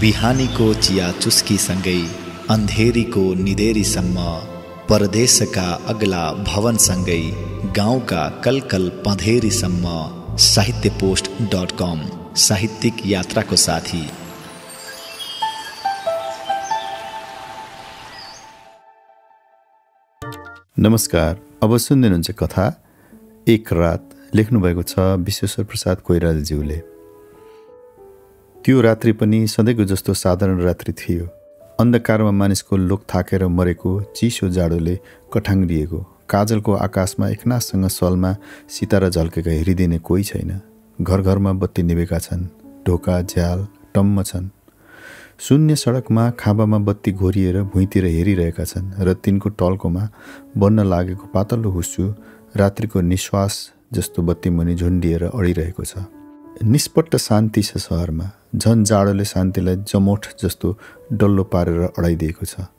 बिहानीको चिया चुस्कीसँगै अन्धेरीको निदेरीसम्म, परदेशका अग्ला भवनसँगै गाउँका कलकल पँधेरीसम्म साहित्यपोस्ट.com साहित्यिक यात्राको साथी। नमस्कार, अब सुन्दै हुनुहुन्छ कथा एक रात, लेख्नुभएको छ विश्वेश्वर प्रसाद कोइरालाज्यूले। त्यो रात्रि पनि सधैँको जस्तो साधारण रात्रि थियो। अन्धकारमा मानिसको लोक थाकेर मरेको, चिसो जाडोले कठाङ्ग्रिएको, काजलको आकाशमा एकनाससँग सलमा सितारा झल्केका हेरिदिने कोही छैन। घर घरमा बत्ती निभेका छन्, ढोका झ्याल टम्म छन्। शून्य सडकमा खाँबामा बत्ती घोरिएर भुइँतिर हेरिरहेका छन् र तिनको टल्कोमा बन्न लागेको पातलो हुस्सु रात्रिको निश्वास जस्तो बत्ती मुनि झुन्डिएर अडिरहेको छ। निष्पट्ट शान्ति छ सहरमा। झन् जाडोले शान्तिलाई जमोठ जस्तो डल्लो पारेर अडाइदिएको छ।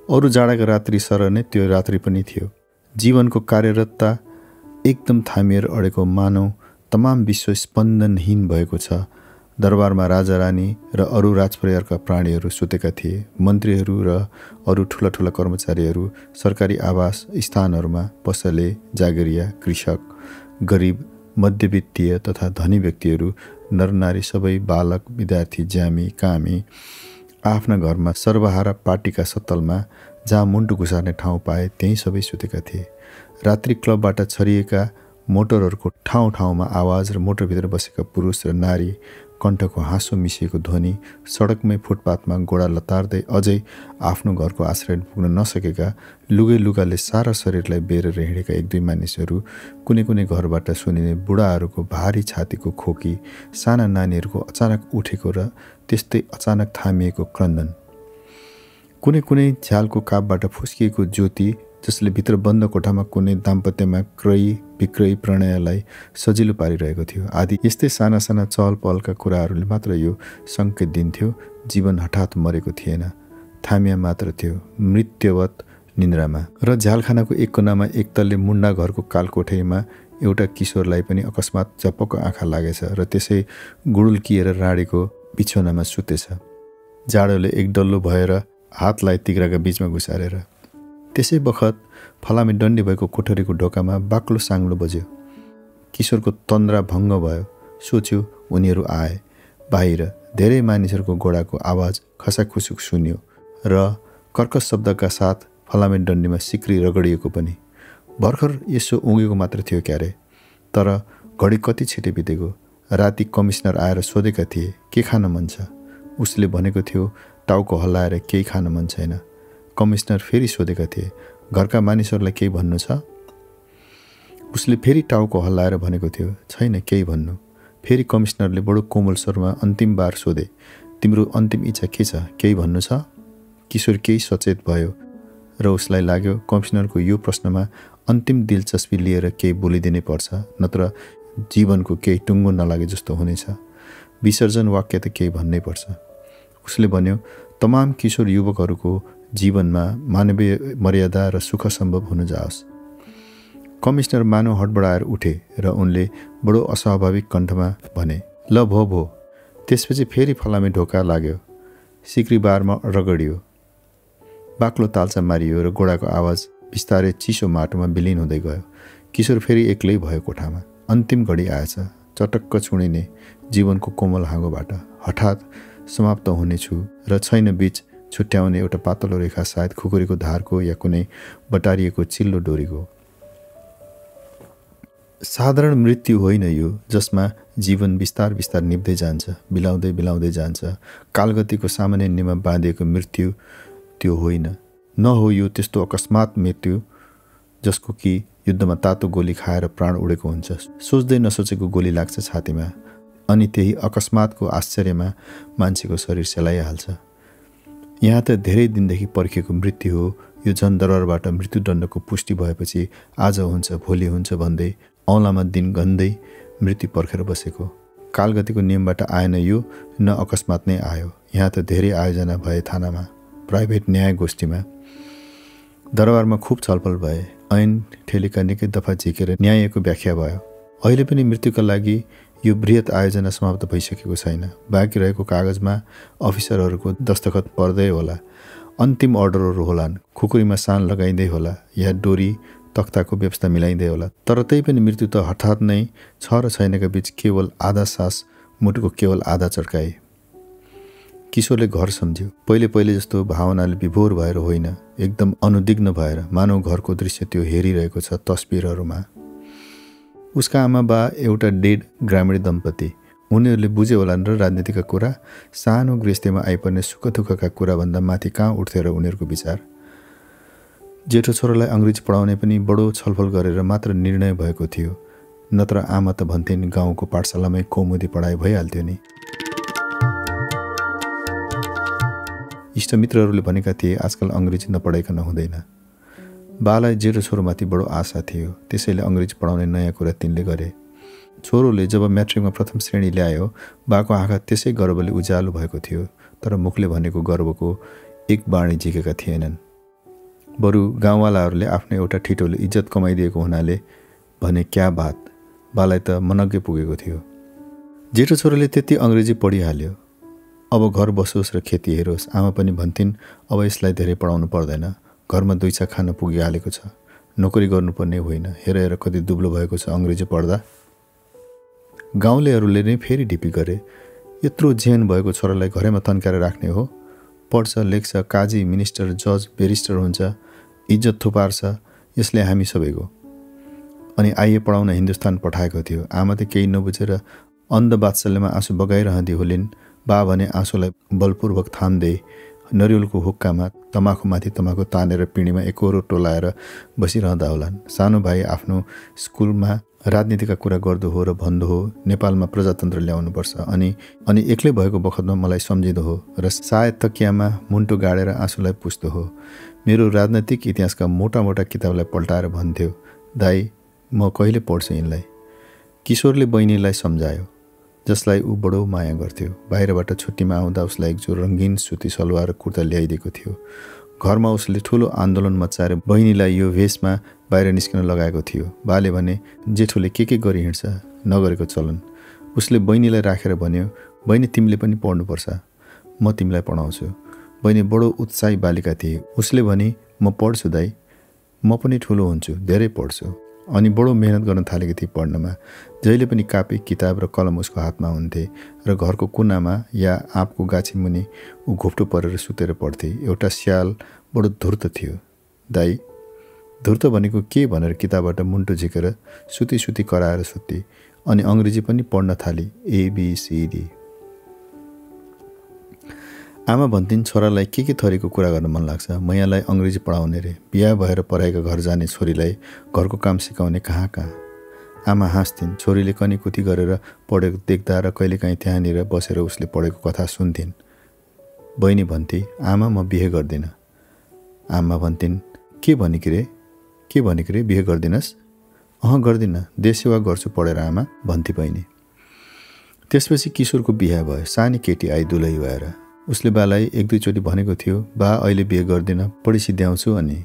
अरू जाडाका रात्रि सर नै त्यो रात्रि पनि थियो। जीवनको कार्यरतता एकदम थामिएर अडेको, मानव तमाम विश्व स्पन्दनहीन भएको छ। दरबारमा राजा रानी र अरू राजपरिवारका प्राणीहरू सुतेका थिए। मन्त्रीहरू र अरू ठुला ठुला कर्मचारीहरू सरकारी आवास स्थानहरूमा, पसले, जागिरिया, कृषक, गरिब, मध्यवित्तीय तथा धनी व्यक्तिहरू, नरनारी सबै, बालक, विद्यार्थी, ज्यामी, कामी आफ्ना घरमा सर्वहारा पार्टीका सत्तलमा जहाँ मुन्टु घुसार्ने ठाउँ पाए त्यहीँ सबै सुतेका थिए। रात्रि क्लबबाट छरिएका मोटरहरूको ठाउँ ठाउँमा आवाज र मोटरभित्र बसेका पुरुष र नारी कण्ठको हाँसो मिसिएको ध्वनि, सडकमै फुटपाथमा गोडा लतार्दै अझै आफ्नो घरको आश्रय पुग्न नसकेका, लुगै लुगाले सारा शरीरलाई बेरेर हिँडेका एक दुई मानिसहरू, कुनै कुनै घरबाट सुनिने बुढाहरूको भारी छातीको खोकी, साना नानीहरूको अचानक उठेको र त्यस्तै अचानक थामिएको क्रन्दन, कुनै कुनै झ्यालको कापबाट फुस्किएको ज्योति जसले भित्र बन्द कोठामा कुनै दाम्पत्यमा क्रय विक्रय प्रणयलाई सजिलो पारिरहेको थियो, आदि यस्तै साना साना चहल पहलका कुराहरूले मात्र यो सङ्केत दिन्थ्यो जीवन हठात मरेको थिएन, थामिया मात्र थियो, मृत्युवत निन्द्रामा। र झ्यालखानाको एक कुनामा एक तल्ले मुन्डा घरको कालकोठैमा एउटा किशोरलाई पनि अकस्मात झपक्क आँखा लागेछ र त्यसै गुडुल्किएर राडेको बिछोनामा सुतेछ, जाडोले एक डल्लो भएर हातलाई तिग्राका बीचमा घुसारेर। त्यसै बखत फलामे डन्डी भएको कोठरीको ढोकामा बाक्लो साङ्लो बज्यो। किशोरको तन्द्रा भङ्ग भयो। सोच्यो उनीहरू आए। बाहिर धेरै मानिसहरूको गोडाको आवाज खसाखुसुक सुन्यो र कर्कश शब्दका साथ फलामे डन्डीमा सिक्री रगडिएको पनि। भर्खर यसो उगेको मात्र थियो क्यारे, तर घडी कति छिटै बितेको। राति कमिसनर आएर सोधेका थिए के खान मन छ। उसले भनेको थियो टाउको हल्लाएर केही खान मन छैन। कमिसनर फेरि सोधेका थिए घरका मानिसहरूलाई केही भन्नु छ। उसले फेरि टाउको हल्लाएर भनेको थियो छैन केही भन्नु। फेरि कमिसनरले बडो कोमल स्वरमा अन्तिम बार सोधे तिम्रो अन्तिम इच्छा के छ, केही भन्नु छ। किशोर केही सचेत भयो र उसलाई लाग्यो कमिसनरको यो प्रश्नमा अन्तिम दिलचस्पी लिएर केही बोलिदिनै पर्छ, नत्र जीवनको केही टुङ्गो नलागे जस्तो हुनेछ। विसर्जन वाक्य त केही भन्नै पर्छ। उसले भन्यो तमाम किशोर युवकहरूको जीवनमा मानवीय मर्यादा र सुख सम्भव हुन जाओस्। कमिसनर मानव हडबडाएर उठे र उनले बडो अस्वाभाविक कण्ठमा भने ल भो भो। त्यसपछि फेरि फलामे ढोका लाग्यो। सिक्री बारमा रगडियो। बाक्लो तालचा मारियो र गोडाको आवाज बिस्तारै चिसो माटोमा विलिन हुँदै गयो। किशोर फेरि एक्लै भयो कोठामा। अन्तिम घडी आएछ। चटक्क चुडिने जीवनको कोमल हाँगोबाट हठात समाप्त हुनेछु र छैन बीच छुट्याउने एउटा पातलो रेखा, सायद खुकुरीको धारको या कुनै बटारिएको चिल्लो डोरीको। साधारण मृत्यु होइन यो, जसमा जीवन बिस्तार बिस्तार निप्दै जान्छ, बिलाउँदै बिलाउँदै जान्छ। कालगतिको सामान्य नियममा बाँधिएको मृत्यु त्यो होइन। न हो यो त्यस्तो अकस्मात मृत्यु जसको कि युद्धमा तातो गोली खाएर प्राण उडेको हुन्छ। सोच्दै नसोचेको गोली लाग्छ छातीमा अनि त्यही अकस्मातको आश्चर्यमा मान्छेको शरीर सेलाइहाल्छ। यहाँ त धेरै दिनदेखि पर्खिएको मृत्यु हो। यो झन् दरबारबाट मृत्युदण्डको पुष्टि भएपछि आज हुन्छ भोलि हुन्छ भन्दै औँलामा दिन गन्दै मृत्यु पर्खेर बसेको। कालगतिको नियमबाट आएन यो, न अकस्मात नै आयो। यहाँ त धेरै आयोजना भए थानामा, प्राइभेट न्याय गोष्ठीमा। दरबारमा खुब छलफल भए। ऐन ठेलीका निकै दफा झिकेर न्यायको व्याख्या भयो। अहिले पनि मृत्युका लागि यो बृहत आयोजना समाप्त भइसकेको छैन। बाँकी रहेको कागजमा अफिसरहरूको दस्तखत पर्दै होला, अन्तिम अर्डरहरू होलान्, खुकुरीमा सान लगाइँदै होला या डोरी तख्ताको व्यवस्था मिलाइँदै होला। तर त्यही पनि मृत्यु त हठात नै छ र छैनका बीच केवल आधा सास, मुटुको केवल आधा चर्काए। किशोरले घर सम्झ्यो, पहिले जस्तो भावनाले विभोर भएर होइन, एकदम अनुदिग्न भएर, मानव घरको दृश्य त्यो हेरिरहेको छ तस्बिरहरूमा। उसका आमा बा एउटा डेढ ग्रामीण दम्पति, उनीहरूले बुझे होलान् र राजनीतिका कुरा, सानो गृहस्थीमा आइपर्ने सुख दुःखका कुराभन्दा माथि कहाँ उठ्थ्यो र उनीहरूको विचार। जेठो छोरालाई अङ्ग्रेजी पढाउने पनि बडो छलफल गरेर मात्र निर्णय भएको थियो, नत्र आमा त भन्थिन् गाउँको पाठशालामै कौमुदी पढाइ भइहाल्थ्यो नि। इष्टमित्रहरूले भनेका थिए आजकल अङ्ग्रेजी नपढाइकन हुँदैन। बालाई जेठो छोरोमाथि बडो आशा थियो, त्यसैले अङ्ग्रेजी पढाउने नयाँ कुरा तिनले गरे। छोरोले जब म्याट्रिकमा प्रथम श्रेणी ल्यायो, बाको आँखा त्यसै गर्वले उज्यालो भएको थियो, तर मुखले भनेको गर्वको एक बाणी झिकेका थिएनन्। बरु गाउँवालाहरूले आफ्नो एउटा ठिटोले इज्जत कमाइदिएको हुनाले भने क्या बात, बालाई त मनग्गे पुगेको थियो। जेठो छोरोले त्यति अङ्ग्रेजी पढिहाल्यो, अब घर बसोस् र खेती हेरोस्। आमा पनि भन्थिन् अब यसलाई धेरै पढाउनु पर्दैन, घरमा दुईचा खान पुगिहालेको छ, नोकरी गर्नुपर्ने होइन, हेर कति दुब्लो भएको छ अङ्ग्रेजी पढ्दा। गाउँलेहरूले नै फेरि ढिपी गरे, यत्रो जेन भएको छोरालाई घरैमा तन्काएर राख्ने हो? पढ्छ, लेख्छ, काजी, मिनिस्टर, जज, बेरिस्टर हुन्छ, इज्जत थुपार्छ, यसले हामी सबैको। अनि आइए पढाउन हिन्दुस्तान पठाएको थियो। आमा त केही नबुझेर अन्ध वात्सल्यमा आँसु बगाइरहँदी होलिन्। बा भने आँसुलाई बलपूर्वक थाम्दै नरिवलको हुक्कामा तमाखुमाथि तमाखु तानेर पिँढीमा एकहोरो टोलाएर बसिरहँदा होलान्। सानो भाइ आफ्नो स्कुलमा राजनीतिका कुरा गर्दो हो र भन्दो हो नेपालमा प्रजातन्त्र ल्याउनुपर्छ, अनि एक्लै भएको बखतमा मलाई सम्झिँदो हो र सायद तकियामा मुन्टो गाडेर आँसुलाई पुस्दो हो। मेरो राजनैतिक इतिहासका मोटा मोटा किताबलाई पल्टाएर भन्थ्यो, दाई म कहिले पढ्छु यिनलाई। किशोरले बहिनीलाई सम्झायो, जसलाई ऊ बडो माया गर्थ्यो। बाहिरबाट छुट्टीमा आउँदा उसलाई एक जोर रङ्गीन सुती सलवार कुर्ता ल्याइदिएको थियो। घरमा उसले ठुलो आन्दोलन मचाएर बहिनीलाई यो भेषमा बाहिर निस्किन लगाएको थियो। बाले भने जेठोले के गरी हिँड्छ, नगरेको चलन। उसले बहिनीलाई राखेर भन्यो, बहिनी तिमीले पनि पढ्नुपर्छ, म तिमीलाई पढाउँछु। बहिनी बडो उत्साही बालिका थिए। उसले भने म पढ्छु दाइ, म पनि ठुलो हुन्छु, धेरै पढ्छु। अनि बडो मेहनत गर्न थालेकी थिए पढ्नमा। जहिले पनि कापी, किताब र कलम उसको हातमा हुन्थे र घरको कुनामा या आँपको गाछी मुनि ऊ घोप्टो परेर सुतेर पढ्थे। एउटा स्याल बडो धूर्त थियो। दाइ, धूर्त भनेको के भनेर किताबबाट मुन्टो झिकेर सुती कराएर सुत्ती। अनि अङ्ग्रेजी पनि पढ्न थाली, ABCD। आमा भन्थिन् छोरालाई के थरीको कुरा गर्न मन लाग्छ, म यहाँलाई अङ्ग्रेजी पढाउने रे। बिहा भएर पढाइका घर जाने छोरीलाई घरको काम सिकाउने कहाँ। आमा हाँस्थिन्। छोरीले कनीकुती गरेर पढेको देख्दा र कहिलेकाहीँ त्यहाँनिर बसेर उसले पढेको कथा सुन्थिन्। बहिनी भन्थे, आमा म बिहे गर्दिनँ। आमा भन्थिन्, के भनेकी रे बिहे गर्दिनस्? गर्दिनँ, देश सेवा गर्छु पढेर आमा, भन्थे बहिनी। त्यसपछि किशोरको बिहा भयो। सानी केटी आई दुलही भएर। उसले बालाई एक दुईचोटि भनेको थियो, बा अहिले बिहे गर्दिनँ, पढी सिद्ध्याउँछु। अनि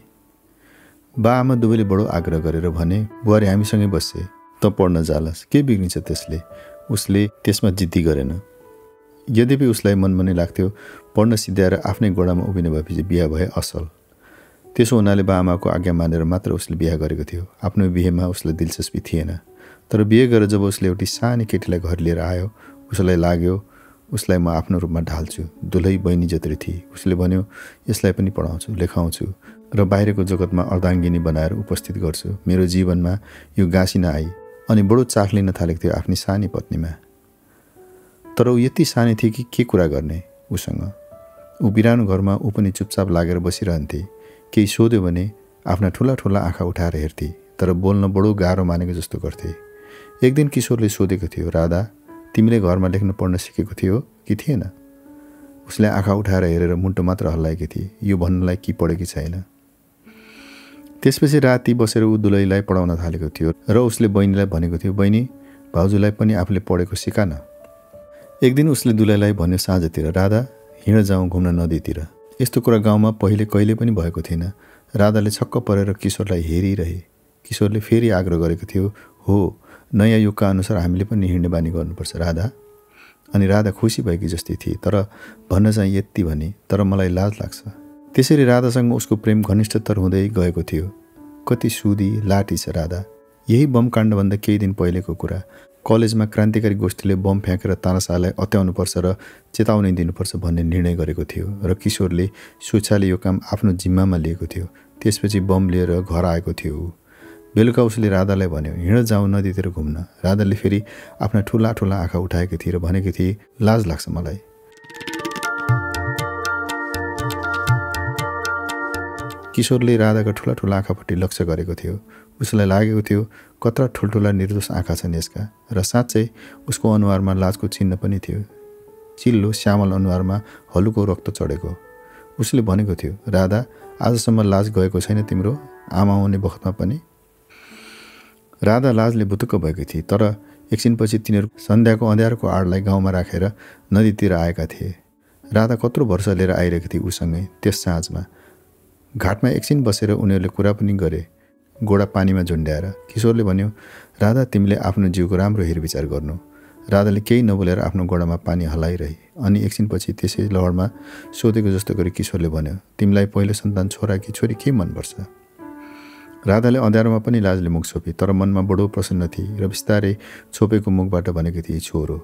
बा आमा दुवैले बडो आग्रह गरेर भने, बुहारी हामीसँगै बस्छे, त पढ्न जालस्, के बिग्रिन्छ त्यसले। उसले त्यसमा जिद्दी गरेन। यद्यपि उसलाई मनमा नै लाग्थ्यो पढ्न सिद्ध्याएर आफ्नै गोडामा उभिने भएपछि बिहा भए असल। त्यसो हुनाले बा आमाको आज्ञा मानेर मात्र उसले बिहा गरेको थियो। आफ्नो बिहेमा उसलाई दिलचस्पी थिएन। तर बिहे गरेर जब उसले एउटी सानी केटीलाई घर लिएर आयो, उसलाई लाग्यो उसलाई म आफ्नो रूपमा ढाल्छु। दुलही बहिनी जत्री थिए। उसले भन्यो, यसलाई पनि पढाउँछु, लेखाउँछु र बाहिरको जगतमा अर्धाङ्गिनी बनाएर उपस्थित गर्छु। मेरो जीवनमा यो गाँसिन आई अनि बडो चाख लिन थालेको थियो आफ्नी सानी पत्नीमा। तर ऊ यति सानी थिए कि के कुरा गर्ने उसँग। ऊ बिरानो घरमा ऊ पनि चुपचाप लागेर बसिरहन्थे। केही सोध्यो भने आफ्ना ठुला आँखा उठाएर हेर्थे, तर बोल्न बडो गाह्रो मानेको जस्तो गर्थे। एक दिन किशोरले सोधेको थियो, राधा तिमीले घरमा लेख्न पढ्न सिकेको थियो कि थिएन? उसले आँखा उठाएर हेरेर मुन्टो मात्र हल्लाएकी थिए, यो भन्नलाई कि पढेकी छैन। त्यसपछि राति बसेर ऊ दुलहीलाई पढाउन थालेको थियो र उसले बहिनीलाई भनेको थियो, बहिनी भाउजूलाई पनि आफूले पढेको सिका न। एक दिन उसले दुलहीलाई भन्यो साँझतिर, राधा हिँड जाउँ घुम्न नदीतिर। यस्तो कुरा गाउँमा पहिले कहिले पनि भएको थिएन। राधाले छक्क परेर किशोरलाई हेरिरहे। किशोरले फेरि आग्रह गरेको थियो, हो नयाँ युगका अनुसार हामीले पनि हिँड्ने बानी गर्नुपर्छ राधा। अनि राधा खुसी भएकी जस्तै थिए, तर भन्न चाहिँ यति भने, तर मलाई लाज लाग्छ। त्यसरी राधासँग उसको प्रेम घनिष्ठतर हुँदै गएको थियो। कति सुधी लाटी छ राधा। यही बम काण्डभन्दा केही दिन पहिलेको कुरा। कलेजमा क्रान्तिकारी गोष्ठीले बम फ्याँकेर तानाशाहलाई अत्याउनुपर्छ र चेतावनी दिनुपर्छ भन्ने निर्णय गरेको थियो र किशोरले स्वेच्छाले यो काम आफ्नो जिम्मामा लिएको थियो। त्यसपछि बम लिएर घर आएको थियो। बेलुका उसले राधालाई भन्यो, हिँड जाउँ नदीतिर घुम्न। राधाले फेरि आफ्ना ठुला ठुला आँखा उठाएकी थिए र भनेकी थिए, लाज लाग्छ मलाई। किशोरले राधाका ठुला ठुला आँखापट्टि लक्ष्य गरेको थियो। उसलाई लागेको थियो कत्रा ठुल्ठुला निर्दोष आँखा छन् यसका, र साँच्चै उसको अनुहारमा लाजको चिन्ह पनि थियो। चिल्लो श्यामल अनुहारमा हलुको रक्त चढेको। उसले भनेको थियो, राधा, आजसम्म लाज गएको छैन तिम्रो आमा हुने बखतमा पनि? राधा लाजले बुतुक्क भएकी थिए, तर एकछिनपछि तिनीहरू सन्ध्याको अँध्यारोको आडलाई गाउँमा राखेर नदीतिर आएका थिए। राधा कत्रो वर्ष लिएर आइरहेकी थिए उसँगै। त्यस साँझमा घाटमा एकछिन बसेर उनीहरूले कुरा पनि गरे, गोडा पानीमा झुन्ड्याएर। किशोरले भन्यो, राधा, तिमीले आफ्नो जिउको राम्रो हेरविचार गर्नु। राधाले केही नबोलेर आफ्नो गोडामा पानी हलाइरही। अनि एकछिनपछि त्यसै लहरमा सोधेको जस्तो गरी किशोरले भन्यो, तिमीलाई पहिलो सन्तान छोरा कि छोरी के मनपर्छ? राधाले अँध्यारोमा पनि लाजले मुख छोपी, तर मनमा बडो प्रसन्न थिए र बिस्तारै छोपेको मुखबाट भनेकी थिए, छोरो।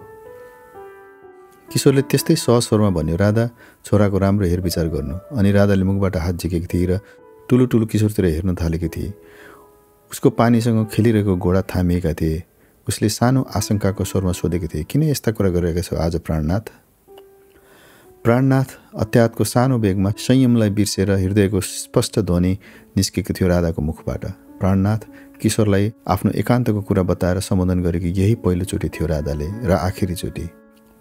किशोरले त्यस्तै सहज स्वरमा भन्यो, राधा, छोराको राम्रो हेरविचार गर्नु। अनि राधाले मुखबाट हात झिकेकी थिए र ठुलो ठुलो किशोरतिर हेर्न थालेकी थिए। उसको पानीसँग खेलिरहेको घोडा थामिएका थिए। उसले सानो आशंकाको स्वरमा सोधेकी थिए, किन यस्ता कुरा गरिरहेका छौ आज प्राणनाथ? प्राणनाथ अत्याहतको सानो बेगमा संयमलाई बिर्सेर हृदयको स्पष्ट ध्वनि निस्केको थियो राधाको मुखबाट। प्राणनाथ किशोरलाई आफ्नो एकान्तको कुरा बताएर सम्बोधन गरेकी यही पहिलोचोटि थियो राधाले, र आखिरीचोटि।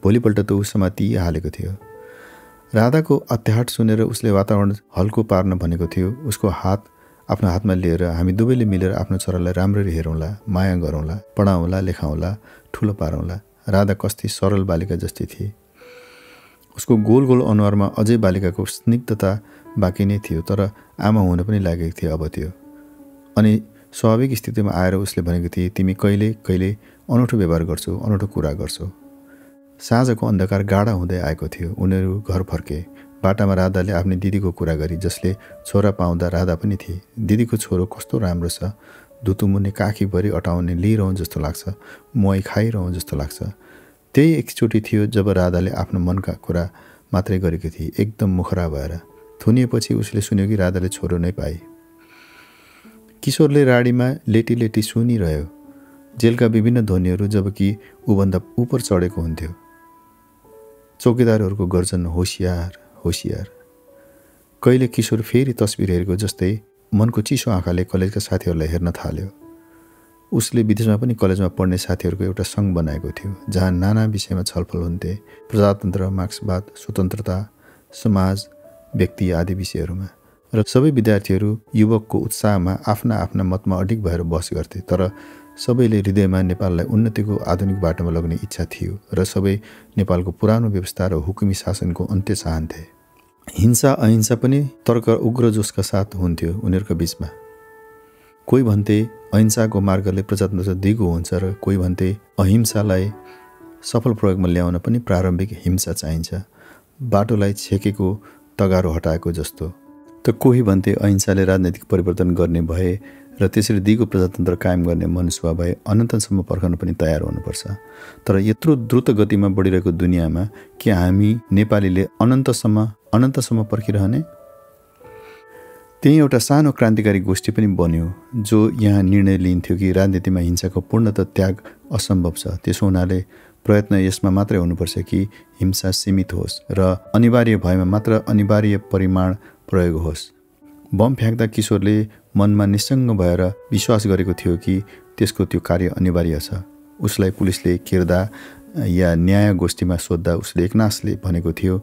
भोलिपल्ट त ऊ समातिहालेको थियो। राधाको अत्याहट सुनेर उसले वातावरण हल्को पार्न भनेको थियो। उसको हात आफ्नो हातमा लिएर, हामी दुवैले मिलेर आफ्नो छोरालाई राम्ररी हेरौँला, माया गरौँला, पढाउँला, लेखाउँला, ठुलो पारौँला। राधा कस्ती सरल बालिका जस्तै थिए। उसको गोल गोल अनुहारमा अझै बालिकाको स्निग्धता बाँकी नै थियो, तर आमा हुन पनि लागेको थियो अब त्यो। अनि स्वाभाविक स्थितिमा आएर उसले भनेको थिए, तिमी कहिले कहिले अनौठो व्यवहार गर्छौ, अनौठो कुरा गर्छौ। साँझको अन्धकार गाढा हुँदै आएको थियो। उनीहरू घर फर्के। बाटामा राधाले आफ्नो दिदीको कुरा गरी, जसले छोरा पाउँदा राधा पनि थिए। दिदीको छोरो कस्तो राम्रो छ, धुतुमुने काखीभरि अटाउने लिइरहँ जस्तो लाग्छ, मुहाई खाइरहँ जस्तो लाग्छ। त्यही एकचोटि थियो जब राधाले आफ्नो मनका कुरा मात्रै गरेकी थिए, एकदम मुखरा भएर। थुनिएपछि उसले सुन्यो कि राधाले छोरो नै पाए। किशोरले राडीमा लेटी लेटी सुनिरह्यो जेलका विभिन्न ध्वनिहरू, जबकि ऊभन्दा उपर चढेको हुन्थ्यो। चौकीदारहरूको गर्जन, होसियार होसियार। कहिले किशोर फेरि तस्बिर हेरेको जस्तै मनको चिसो आँखाले कलेजका साथीहरूलाई हेर्न थाल्यो। उसले विदेशमा पनि कलेजमा पढ्ने साथीहरूको एउटा सङ्घ बनाएको थियो, जहाँ नाना विषयमा छलफल हुन्थे, प्रजातन्त्र, मार्क्सवाद, स्वतन्त्रता, समाज, व्यक्ति आदि विषयहरूमा। र सबै विद्यार्थीहरू युवकको उत्साहमा आफ्ना आफ्ना मतमा अडिग भएर बहस गर्थे, तर सबैले हृदयमा नेपाललाई उन्नतिको आधुनिक बाटोमा लग्ने इच्छा थियो र सबै नेपालको पुरानो व्यवस्था र हुकुमी शासनको अन्त्य चाहन्थे। हिंसा अहिंसा पनि तर्क उग्र जोसका साथ हुन्थ्यो उनीहरूको बिचमा। कोही भन्थे अहिंसाको मार्गले प्रजातन्त्र दिगो हुन्छ र कोही भन्थे अहिंसालाई सफल प्रयोगमा ल्याउन पनि प्रारम्भिक हिंसा चाहिन्छ, बाटोलाई छेकेको तगारो हटाएको जस्तो। त कोही भन्थे अहिंसाले राजनैतिक परिवर्तन गर्ने भए र त्यसरी दिगो प्रजातन्त्र कायम गर्ने मनसुवा भए अनन्तसम्म पर्खन पनि तयार हुनुपर्छ। तर यत्रो द्रुत गतिमा बढिरहेको दुनियाँमा के हामी नेपालीले अनन्तसम्म पर्खिरहने? त्यही एउटा सानो क्रान्तिकारी गोष्ठी पनि बन्यो, जो यहाँ निर्णय लिन्थ्यो कि राजनीतिमा हिंसाको पूर्णतः त्याग असम्भव छ। त्यसो हुनाले प्रयत्न यसमा मात्रै हुनुपर्छ कि हिंसा सीमित होस् र अनिवार्य भएमा मात्र अनिवार्य परिमाण प्रयोग होस्। बम फ्याँक्दा किशोरले मनमा निस्सङ्ग भएर विश्वास गरेको थियो कि त्यसको त्यो कार्य अनिवार्य छ। उसलाई पुलिसले केर्दा या न्याय गोष्ठीमा सोद्धा उसले एकनासले भनेको थियो,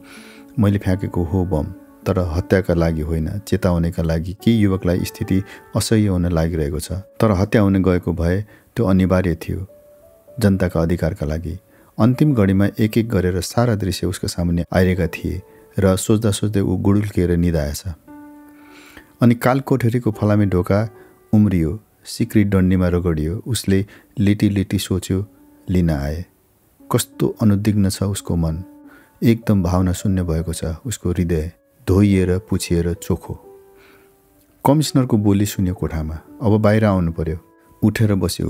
मैले फ्याँकेको हो बम, तर हत्याका लागि होइन, चेताउनेका लागि कि युवकलाई स्थिति असह्य हुन लागिरहेको छ। तर हत्या हुन गएको भए त्यो अनिवार्य थियो जनताका अधिकारका लागि। अन्तिम घडीमा एक एक गरेर सारा दृश्य उसको सामुन्ने आइरहेका थिए र सोच्दा सोच्दै ऊ गुडुल्किएर निदाएछ। अनि कालकोठरीको फलामे ढोका उम्रियो। सिक्री डन्डीमा रगडियो। उसले लिटी लिटी सोच्यो, लिन आए। कस्तो अनुद्विग्न छ उसको मन, एकदम भावना शून्य भएको छ उसको हृदय, धोइएर पुछिएर चोखो। कमिसनरको बोली सुन्यो कोठामा। अब बाहिर आउनु पर्यो। उठेर बस्यो।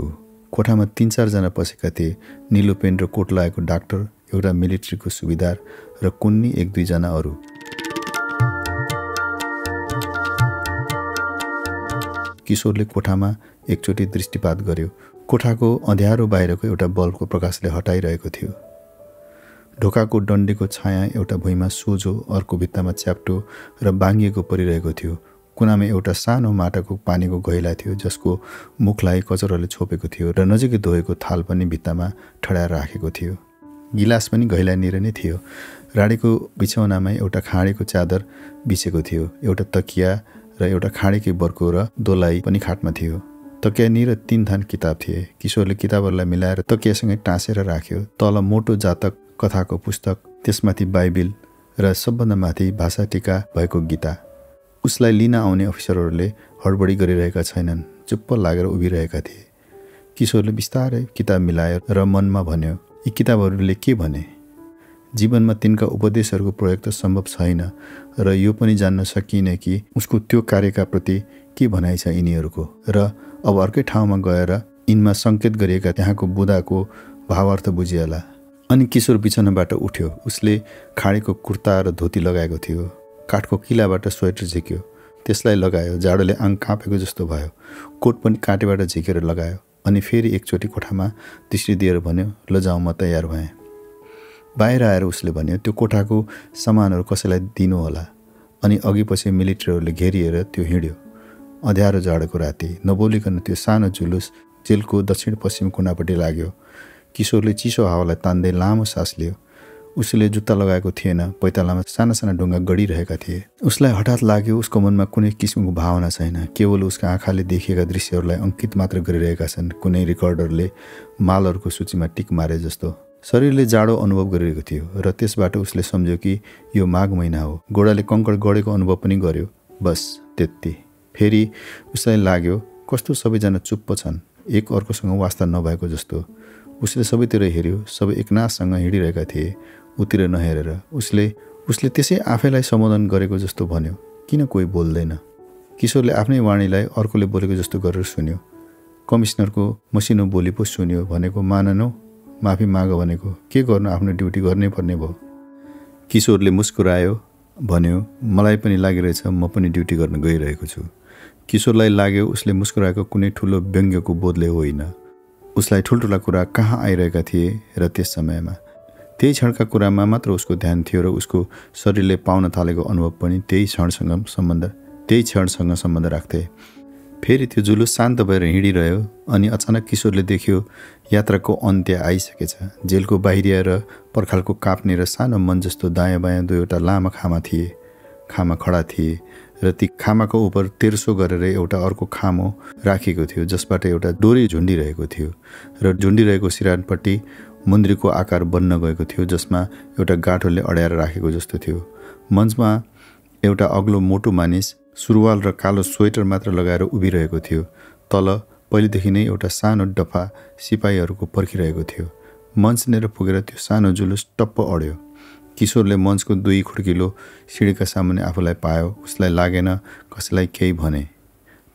कोठामा 3-4 जना पसेका थिए। निलो पेन्ट र कोट लगाएको डाक्टर, एउटा मिलिट्रीको सुबेदार र कुन्नी 1-2 जना अरू। किशोरले कोठामा एकचोटि दृष्टिपात गर्यो। कोठाको अँध्यारो बाहिरको एउटा बल्बको प्रकाशले हटाइरहेको थियो। ढोकाको डन्डीको छाया एउटा भुइँमा सोझो, अर्को भित्तामा च्याप्टो र बाङ्गिएको परिरहेको थियो। कुनामा एउटा सानो माटाको पानीको घैला थियो जसको मुखलाई कचरोले छोपेको थियो र नजिकै धोएको थाल पनि भित्तामा ठड्याएर राखेको थियो। गिलास पनि घैलानिर नै थियो। राडीको बिछौनामा एउटा खाँडीको चादर बिछेको थियो। एउटा तकिया र एउटा खाँडीकै बर्को र दोलाई पनि खाटमा थियो। तकियानिर 3 थान किताब थिए। किशोरले किताबहरूलाई मिलाएर तकियासँगै टाँसेर राख्यो। तल मोटो जातक कथाको पुस्तक, त्यसमाथि बाइबिल र सबभन्दा माथि भाषा टीका भएको गीता। उसलाई लिन आउने अफिसरहरूले हडबडी गरिरहेका छैनन्, चुप्प लागेर उभिरहेका थिए। किशोरले बिस्तारै किताब मिलायो र मनमा भन्यो, यी किताबहरूले के भने? जीवनमा तिनका उपदेशहरूको प्रयोग त सम्भव छैन र यो पनि जान्न सकिने कि उसको त्यो कार्यका प्रति के भनाइ छ यिनीहरूको, र अब अर्कै ठाउँमा गएर यिनमा सङ्केत गरिएका त्यहाँको बुदाको भावार्थ बुझिएला। अनि किशोर बिछौनाबाट उठ्यो। उसले खाडीको कुर्ता र धोती लगाएको थियो। काठको किलाबाट स्वेटर झिक्यो, त्यसलाई लगायो। जाडोले आङ काँपेको जस्तो भयो। कोट पनि काँटीबाट झिकेर लगायो। अनि फेरि एकचोटि कोठामा दृष्टि दिएर भन्यो, ल जाउँ, म तयार भएँ। बाहिर आएर उसले भन्यो, त्यो कोठाको सामानहरू कसैलाई दिनु होला। अनि अघि पछि मिलिट्रीहरूले घेरिएर त्यो हिँड्यो। अँध्यारो जाडोको राति नबोलिकन त्यो सानो जुलुस जेलको दक्षिण पश्चिम कुनापट्टि लाग्यो। किशोरले चिसो हावालाई तान्दै लामो सास लियो। उसले जुत्ता लगाएको थिएन। पैतालामा साना साना ढुङ्गा गडिरहेका थिए। उसलाई हठात लाग्यो उसको मनमा कुनै किसिमको भावना छैन। केवल उसका आँखाले देखिएका दृश्यहरूलाई अङ्कित मात्र गरिरहेका छन्। कुनै रेकर्डरले मालहरूको सूचीमा टिक मारे जस्तो। शरीरले जाडो अनुभव गरिरहेको थियो र त्यसबाट उसले सम्झ्यो कि यो माघ महिना हो। गोडाले कङ्कड गढेको अनुभव पनि गर्यो। बस त्यति। फेरि उसलाई लाग्यो कस्तो सबैजना चुप्प छन्, एक अर्कोसँग वास्ता नभएको जस्तो। उसले सबैतिर हेऱ्यो। सबै एकनाससँग हिँडिरहेका थिए उतिर नहेरेर। उसले त्यसै आफैलाई सम्बोधन गरेको जस्तो भन्यो, किन कोही बोल्दैन? किशोरले आफ्नै वाणीलाई अर्कोले बोलेको जस्तो गरेर सुन्यो। कमिसनरको मसिनो बोली पो सुन्यो। भनेको माननौ, माफी माग भनेको के गर्नु, आफ्नो ड्युटी गर्नै पर्ने भयो। किशोरले मुस्कुरायो, भन्यो, मलाई पनि लागिरहेछ, म पनि ड्युटी गर्न गइरहेको छु। किशोरलाई लाग्यो उसले मुस्कुराएको कुनै ठुलो व्यङ्ग्यको बोधले होइन। उसलाई ठुल्ठुला कुरा कहाँ आइरहेका थिए र त्यस समयमा त्यही क्षणका कुरामा मात्र उसको ध्यान थियो र उसको शरीरले पाउन थालेको अनुभव पनि त्यही क्षणसँग सम्बन्ध राख्थे। फेरि त्यो जुलुस शान्त भएर हिँडिरह्यो। अनि अचानक किशोरले देख्यो यात्राको अन्त्य आइसकेछ। जेलको बाहिरिया र पर्खालको काप्ने र सानो मन जस्तो दायाँ बायाँ 2वटा लामा खामा खडा थिए र ती खामाको उपर तेर्सो गरेर एउटा अर्को खामो राखिएको थियो जसबाट एउटा डोरी झुन्डिरहेको थियो र झुन्डिरहेको सिरानपट्टि मुन्द्रीको आकार बन्न गएको थियो जसमा एउटा गाँठोले अड्याएर राखेको जस्तो थियो। मञ्चमा एउटा अग्लो मोटो मानिस सुरुवाल र कालो स्वेटर मात्र लगाएर उभिरहेको थियो। तल पहिलेदेखि नै एउटा सानो डफा सिपाहीहरूको पर्खिरहेको थियो। मञ्चनेर पुगेर त्यो सानो जुलुस टप्प अड्यो। किशोरले मञ्चको 2 खुड्किलो सिँढीका सामुन्ने आफूलाई पायो। उसलाई लागेन कसैलाई केही भने,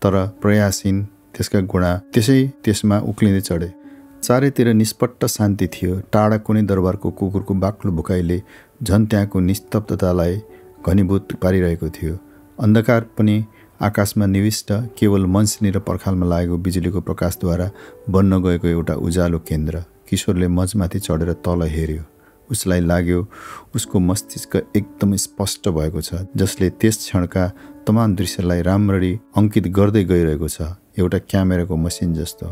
तर प्रयासहीन त्यसका घुँडा त्यसमा उक्लिँदै चढे। चारैतिर निष्पट्ट शान्ति थियो। टाढा कुनै दरबारको कुकुरको बाक्लो भुकाइले झन् त्यहाँको निस्तब्धतालाई घनीभूत पारिरहेको थियो। अन्धकार पनि आकाशमा निविष्ट, केवल मञ्चनी र पर्खालमा लागेको बिजुलीको प्रकाशद्वारा बन्न गएको एउटा उज्यालो केन्द्र। किशोरले मञ्चमाथि चढेर तल हेऱ्यो। उसलाई लाग्यो उसको मस्तिष्क एकदम स्पष्ट भएको छ, जसले त्यस क्षणका तमाम दृश्यलाई राम्ररी अङ्कित गर्दै गइरहेको छ, एउटा क्यामेराको मसिन जस्तो।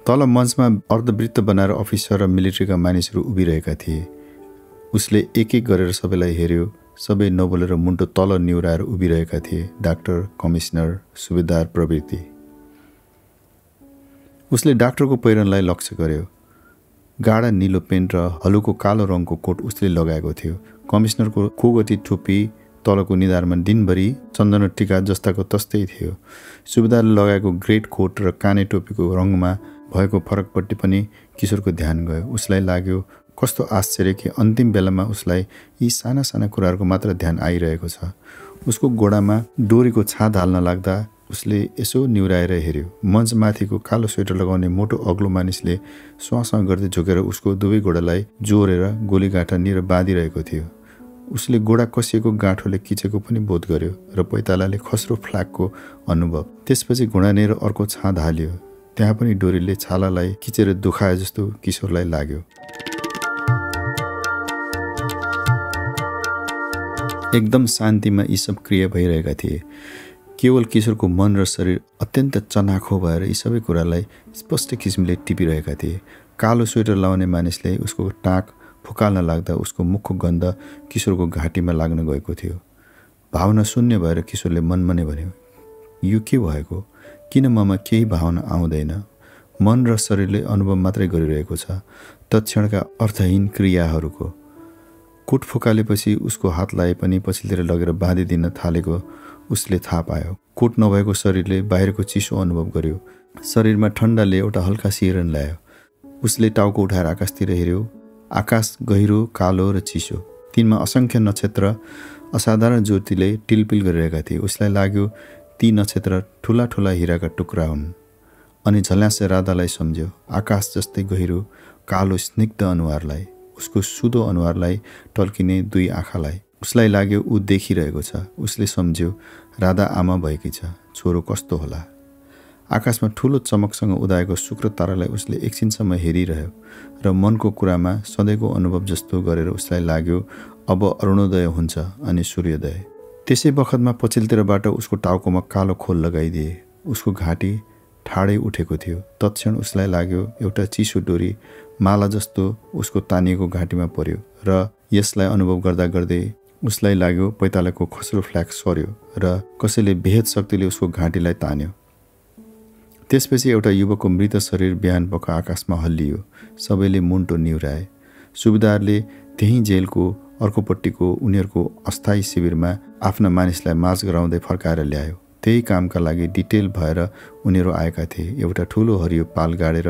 तल मञ्चमा अर्धवृत्त बनाएर अफिसर र मिलिट्रीका मानिसहरू उभिरहेका थिए। उसले एक एक गरेर सबैलाई हेऱ्यो। सबै नबोलेर मुन्टो तल निहुराएर उभिरहेका थिए। डाक्टर, कमिसनर, सुबेदार प्रभृति। उसले डाक्टरको पहिरनलाई लक्ष्य गर्यो। गाढा निलो पेन्ट र हलुको कालो रङको कोट उसले लगाएको थियो। कमिसनरको कोगती टोपी तलको निधारमा दिनभरि चन्दन टिका जस्ताको तस्तै थियो। सुबेदारले लगाएको ग्रेट कोट र काने टोपीको रङमा भएको फरकपट्टि पनि किशोरको ध्यान गयो। उसलाई लाग्यो कस्तो आश्चर्य कि अन्तिम बेलामा उसलाई यी साना साना कुराहरूको मात्र ध्यान आइरहेको छ। उसको गोडामा डोरीको छाद हाल्न लाग्दा उसले यसो निहुराएर हेऱ्यो। मञ्चमाथिको कालो स्वेटर लगाउने मोटो अग्लो मानिसले स्वास गर्दै झुकेर उसको दुवै गोडालाई जोरेर गोलीगाँठा निर बाँधिरहेको थियो। उसले गोडा कसिएको गाँठोले किचेको पनि बोध गर्यो र पैतालाले खस्रो फ्ल्यागको अनुभव। त्यसपछि घुँडानेर अर्को छाद हाल्यो। त्यहाँ पनि डोरीले छालालाई किचेर दुखाए जस्तो किशोरलाई लाग्यो। एकदम शान्तिमा यी सब क्रिया भइरहेका थिए। केवल किशोरको मन र शरीर अत्यन्त चनाखो भएर यी सबै कुरालाई स्पष्ट किसिमले टिपिरहेका थिए। कालो स्वेटर लाउने मानिसले उसको टाँक फुकाल्न लाग्दा उसको मुखको गन्ध किशोरको घाँटीमा लाग्न गएको थियो। भावना शून्य भएर किशोरले मनमनै भन्यो, यो के भएको? किन ममा केही भावना आउँदैन? मन र शरीरले अनुभव मात्रै गरिरहेको छ तत्क्षणका अर्थहीन क्रियाहरूको। कोट फुकालेपछि उसको हातलाई पनि पछिल्तिर लगेर बाँधिदिन थालेको उसले थाहा पायो। कोट नभएको शरीरले बाहिरको चिसो अनुभव गर्यो। शरीरमा ठन्डाले एउटा हल्का सिहरन ल्यायो। उसले टाउको उठाएर आकाशतिर हेऱ्यो। आकाश गहिरो, कालो र चिसो। तिनमा असङ्ख्य नक्षत्र असाधारण ज्योतिले टिलपिल गरिरहेका थिए। उसलाई लाग्यो ती नक्षत्र ठुला ठुला हिराका टुक्रा हुन्। अनि झल्यास राधालाई सम्झ्यो, आकाश जस्तै गहिरो, कालो स्निग्ध अनुहारलाई, उसको सुदो अनुहारलाई टल्किने दुई आँखालाई। उसलाई लाग्यो ऊ देखिरहेको छ। उसले सम्झ्यो राधा आमा भएकी छ, छोरो कस्तो होला। आकाशमा ठुलो चमकसँग उदाएको शुक्र तारालाई उसले एकछिनसम्म हेरिरह्यो र मनको कुरामा सधैँको अनुभव जस्तो गरेर उसलाई लाग्यो अब अरुणोदय हुन्छ अनि सूर्योदय। त्यसै बखतमा पछिल्लोतिरबाट उसको टाउकोमा कालो खोल लगाइदिए। उसको घाँटी ठाडै उठेको थियो। तत्क्षण उसलाई लाग्यो एउटा चिसो डोरी माला जस्तो उसको तानिएको घाँटीमा पर्यो र यसलाई अनुभव गर्दा गर्दै उसलाई लाग्यो पैतालाको खस्रो फ्ल्याग सर्यो र कसैले बेहद शक्तिले उसको घाँटीलाई तान्यो। त्यसपछि एउटा युवकको मृत शरीर बिहान पख आकाशमा हल्लियो। सबैले मुन्टो निहुराए। सुबेदारले त्यही जेलको अर्कोपट्टिको उनीहरूको अस्थायी शिविरमा आफ्ना मानिसलाई मार्च गराउँदै फर्काएर ल्यायो। त्यही कामका लागि डिटेल भएर उनीहरू आएका थिए। एउटा ठुलो हरियो पाल गाडेर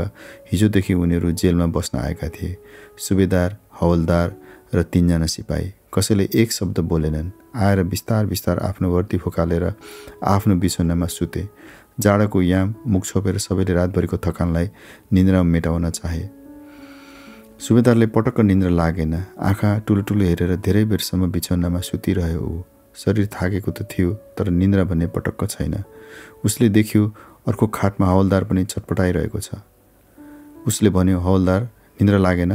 हिजोदेखि उनीहरू जेलमा बस्न आएका थिए। सुबेदार, हवलदार र 3 जना सिपाही। कसैले एक शब्द बोलेनन्। आएर बिस्तार बिस्तार आफ्नो वर्दी फुकालेर आफ्नो बिछोनामा सुते। जाडोको याम मुख छोपेर सबैले रातभरिको थकानलाई निन्द्रामा मेटाउन चाहे। सुबेदारले पटक्क निन्द्रा लागेन। आँखा ठुलो ठुलो हेरेर धेरै बेरसम्म बिछोनामा सुतिरह्यो। ऊ शरीर थाकेको त थियो तर निन्द्रा भन्ने पटक्क छैन। उसले देख्यो अर्को खाटमा हवलदार पनि छटपटाइरहेको छ। उसले भन्यो, हवलदार निन्द्रा लागेन?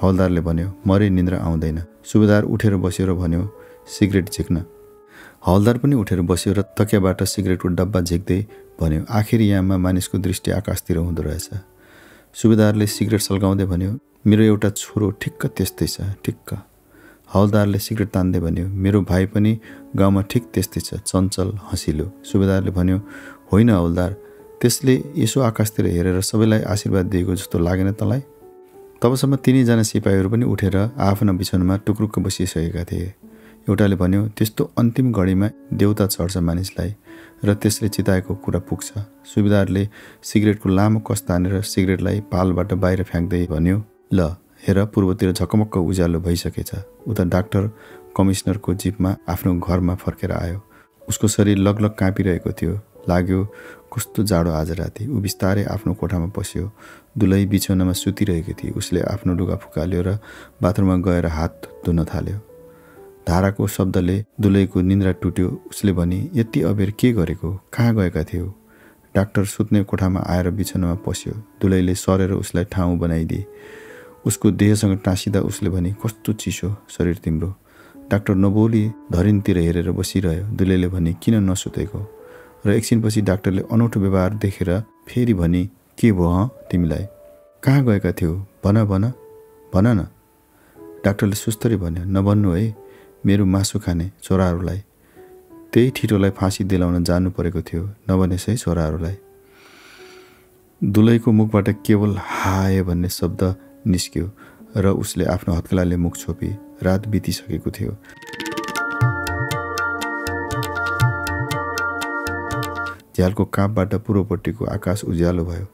हवलदारले भन्यो, मरे निन्द्रा आउँदैन। सुबेदार उठेर बस्यो र भन्यो, सिगरेट झिक्न। हवलदार पनि उठेर बस्यो र तकियाबाट सिगरेटको डब्बा झिक्दै भन्यो, आखिर याममा मानिसको दृष्टि आकाशतिर हुँदो रहेछ। सुबेदारले सिगरेट सल्काउँदै भन्यो, मेरो एउटा छोरो ठिक्क त्यस्तै छ, ठिक्क। हवलदारले सिगरेट तान्दै भन्यो, मेरो भाइ पनि गाउँमा ठिक त्यस्तै छ, चञ्चल, हँसिलो। सुबेदारले भन्यो, होइन हवलदार, त्यसले यसो आकाशतिर हेरेर सबैलाई आशीर्वाद दिएको जस्तो लागेन तँलाई? तबसम्म 3 जना सिपाहीहरू पनि उठेर आफ्ना बिछोनामा टुक्रुक्क बसिसकेका थिए। एउटाले भन्यो, त्यस्तो अन्तिम घडीमा देउता चढ्छ मानिसलाई र त्यसले चिताएको कुरा पुग्छ। सुबेदारले सिगरेटको लामो कस तानेर सिगरेटलाई पालबाट बाहिर फ्याँक्दै भन्यो, ल हेर पूर्वतिर झकमक्क उज्यालो भइसकेछ। उता डाक्टर कमिसनरको जिपमा आफ्नो घरमा फर्केर आयो। उसको शरीर लगलग काँपिरहेको थियो। लाग्यो कस्तो जाडो आज राति। ऊ बिस्तारै आफ्नो कोठामा पस्यो। दुलै बिछोनामा सुतिरहेकी थिए। उसले आफ्नो लुगा फुकाल्यो र बाथरुममा गएर हात धुन थाल्यो। धाराको शब्दले दुलैको निन्द्रा टुट्यो। उसले भनी, यति अबेर के गरेको, कहाँ गएका थियौ? डाक्टर सुत्ने कोठामा आएर बिछोनामा पस्यो। दुलैले सरेर उसलाई ठाउँ बनाइदिए। उसको देहसँग टाँसिँदा उसले भनी, कस्तो चिसो शरीर तिम्रो। डाक्टर नबोली धरिनतिर हेरेर बसिरह्यो। दुलैले भनी, किन नसुतेको? र एकछिनपछि डाक्टरले अनौठो व्यवहार देखेर फेरि भनी, के भयो तिमीलाई? कहाँ गएका थियौ? भन भन भन न। डाक्टरले सुस्तरी भन्यो, नभन्नु है, मेरो मासु खाने छोराहरूलाई। त्यही ठिटोलाई फाँसी दिलाउन जानु परेको थियो, नभनेस् है छोराहरूलाई। दुलैको मुखबाट केवल हाय भन्ने शब्द निस्क्यो र उसले आफ्नो हत्केलाले मुख छोपी। रात बितिसकेको थियो। झ्यालको कापबाट पूर्वपट्टिको आकाश उज्यालो भयो।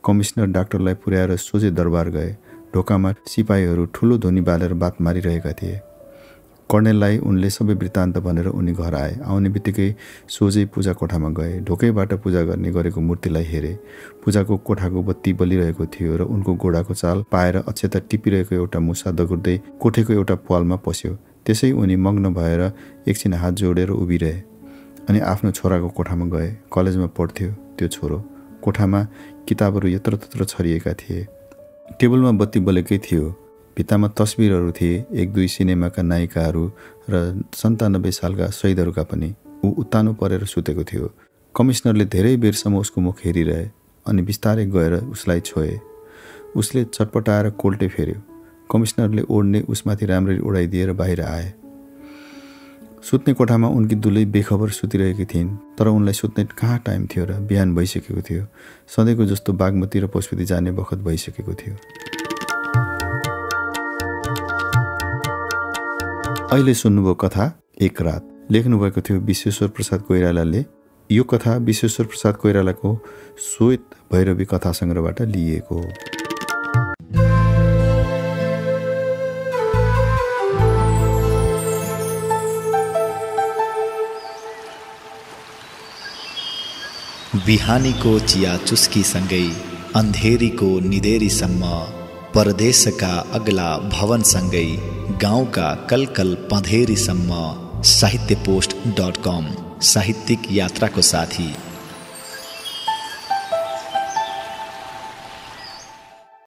कमिश्नर डाक्टरलाई पुर्याएर सोझै दरबार गए। ढोकामा सिपाहीहरू ठुलो ध्वनि बालेर बात मारिरहेका थिए। कर्णेललाई उनले सबै वृत्तान्त भनेर उनी घर आए। आउने बित्तिकै सोझै पूजा कोठामा गए। ढोकैबाट पूजा गर्ने गरेको मूर्तिलाई हेरे। पूजाको कोठाको बत्ती बलिरहेको थियो र उनको गोडाको चाल पाएर अक्षता टिपिरहेको एउटा मुसा दगुर्दै कोठेको एउटा पालमा पस्यो। त्यसै उनी मग्न भएर एकछिन हात जोडेर उभिरहे अनि आफ्नो छोराको कोठामा गए। कलेजमा पढ्थ्यो त्यो छोरो। कोठामा किताबहरू यत्रतत्र छरिएका थिए। टेबलमा बत्ती बलेकै थियो। भित्तामा तस्बिरहरू थिए, 1-2 सिनेमाका नायिकाहरू र 97 सालका शहीदहरूका पनि। ऊ उत्तानो परेर सुतेको थियो। कमिश्नरले धेरै बेरसम्म उसको मुख हेरिरहे अनि बिस्तारै गएर उसलाई छोए। उसले चटपटाएर कोल्टे फेर्यो। कमिश्नरले ओढ्ने उसमाथि राम्ररी उडाइदिएर बाहिर आए। सुत्ने कोठामा उनकी दुलै बेखबर सुतिरहेकी थिइन्, तर उनलाई सुत्ने कहाँ टाइम थियो र बिहान भइसकेको थियो। सधैँको जस्तो बागमती र पशुपति जाने बखत भइसकेको थियो। अहिले सुन्नुभयो कथा एक रात। लेख्नुभएको थियो विश्वेश्वर प्रसाद कोइरालाले। यो कथा विश्वेश्वर प्रसाद कोइरालाको श्वेत भैरवी कथा सङ्ग्रहबाट लिइएको हो। बिहानीको चिया चुस्कीसँगै अन्धेरीको निदेरीसम्म, परदेशका अग्ला भवनसँगै गाउँका कलकल पँधेरीसम्म, साहित्यपोस्ट.com साहित्यिक यात्राको साथी।